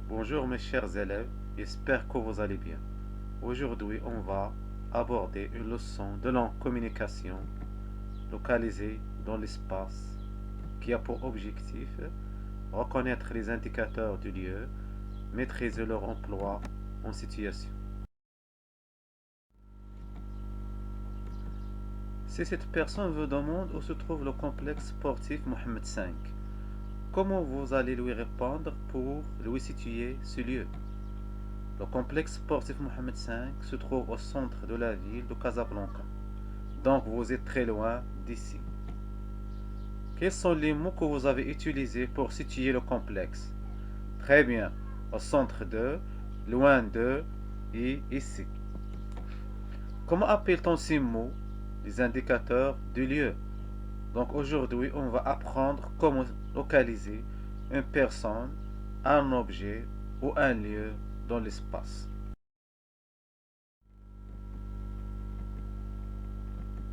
Bonjour mes chers élèves, j'espère que vous allez bien. Aujourd'hui, on va aborder une leçon de langue communication localisée dans l'espace qui a pour objectif reconnaître les indicateurs du lieu, maîtriser leur emploi en situation. Si cette personne vous demande où se trouve le complexe sportif Mohamed V, comment vous allez lui répondre pour lui situer ce lieu? Le complexe sportif Mohamed V se trouve au centre de la ville de Casablanca. Donc vous êtes très loin d'ici. Quels sont les mots que vous avez utilisés pour situer le complexe? Très bien. Au centre de, loin de et ici. Comment appelle-t-on ces mots? Les indicateurs du lieu. Donc aujourd'hui, on va apprendre comment localiser une personne, un objet ou un lieu dans l'espace.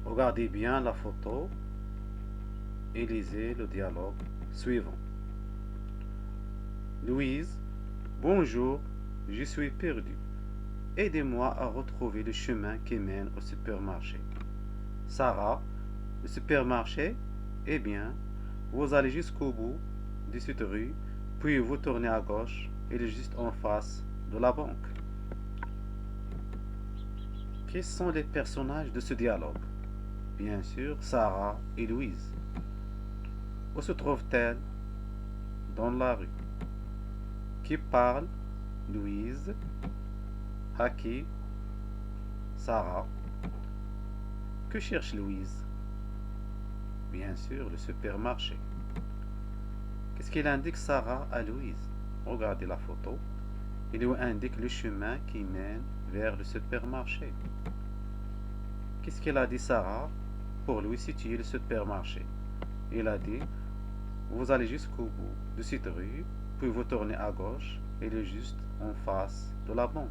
Regardez bien la photo et lisez le dialogue suivant. Louise, bonjour, je suis perdue. Aidez-moi à retrouver le chemin qui mène au supermarché. Sarah, le supermarché? Eh bien, vous allez jusqu'au bout de cette rue, puis vous tournez à gauche, il est juste en face de la banque. Quels sont les personnages de ce dialogue? Bien sûr, Sarah et Louise. Où se trouvent-elles? Dans la rue. Qui parle? Louise. À qui? Sarah. Que cherche Louise? Bien sûr, le supermarché. Qu'est-ce qu'il indique Sarah à Louise? Regardez la photo. Il lui indique le chemin qui mène vers le supermarché. Qu'est-ce qu'elle a dit Sarah pour lui situer le supermarché? Il a dit, vous allez jusqu'au bout de cette rue, puis vous tournez à gauche, il est juste en face de la banque.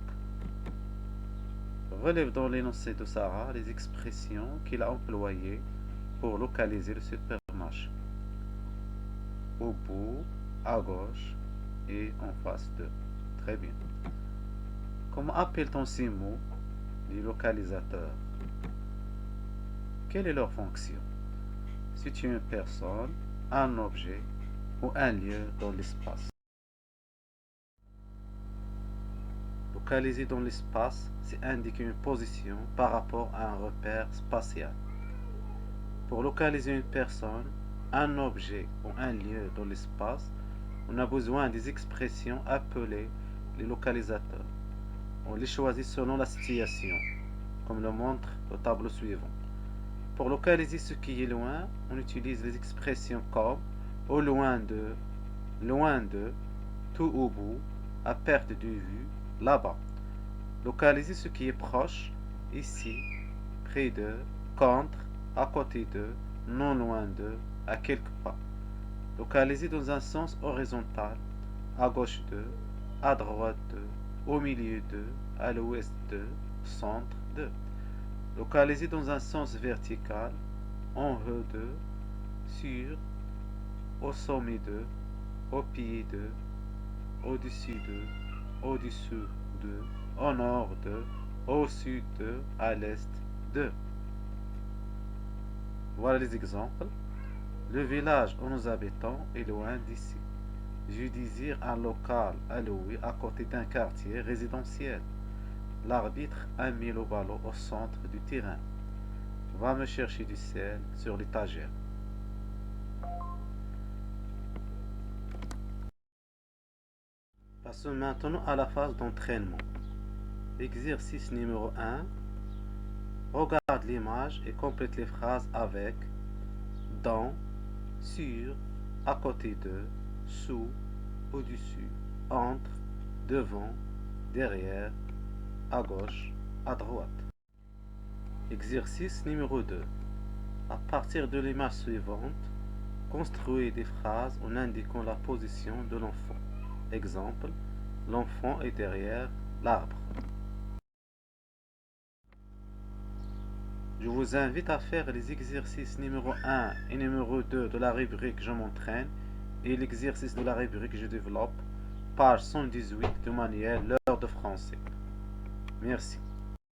Relève dans l'énoncé de Sarah les expressions qu'il a employées pour localiser le supermarché. Au bout, à gauche et en face de. Très bien. Comment appelle-t-on ces mots? Les localisateurs. Quelle est leur fonction? Situer une personne, un objet ou un lieu dans l'espace. Localiser dans l'espace, c'est indiquer une position par rapport à un repère spatial. Pour localiser une personne, un objet ou un lieu dans l'espace, on a besoin des expressions appelées les localisateurs. On les choisit selon la situation, comme le montre le tableau suivant. Pour localiser ce qui est loin, on utilise les expressions comme au loin de, tout au bout, à perte de vue, là-bas. Localiser ce qui est proche, ici, près de, contre, à côté de, non loin de, à quelques pas. Localiser dans un sens horizontal, à gauche de, à droite de, au milieu de, à l'ouest de, centre de. Localiser dans un sens vertical, en haut de, sur, au sommet de, au pied de, au-dessus de, au-dessous de, au nord de, au sud de, à l'est de. Voilà les exemples. Le village où nous habitons est loin d'ici. Je désire un local à louer à côté d'un quartier résidentiel. L'arbitre a mis le ballon au centre du terrain. Va me chercher du sel sur l'étagère. Passons maintenant à la phase d'entraînement. Exercice numéro 1. Regarde l'image et complète les phrases avec dans, sur, à côté de, sous, au-dessus, entre, devant, derrière, à gauche, à droite. Exercice numéro 2. À partir de l'image suivante, construis des phrases en indiquant la position de l'enfant. Exemple, l'enfant est derrière l'arbre. Je vous invite à faire les exercices numéro 1 et numéro 2 de la rubrique Je m'entraîne et l'exercice de la rubrique Je développe page 118 du manuel L'heure de français. Merci.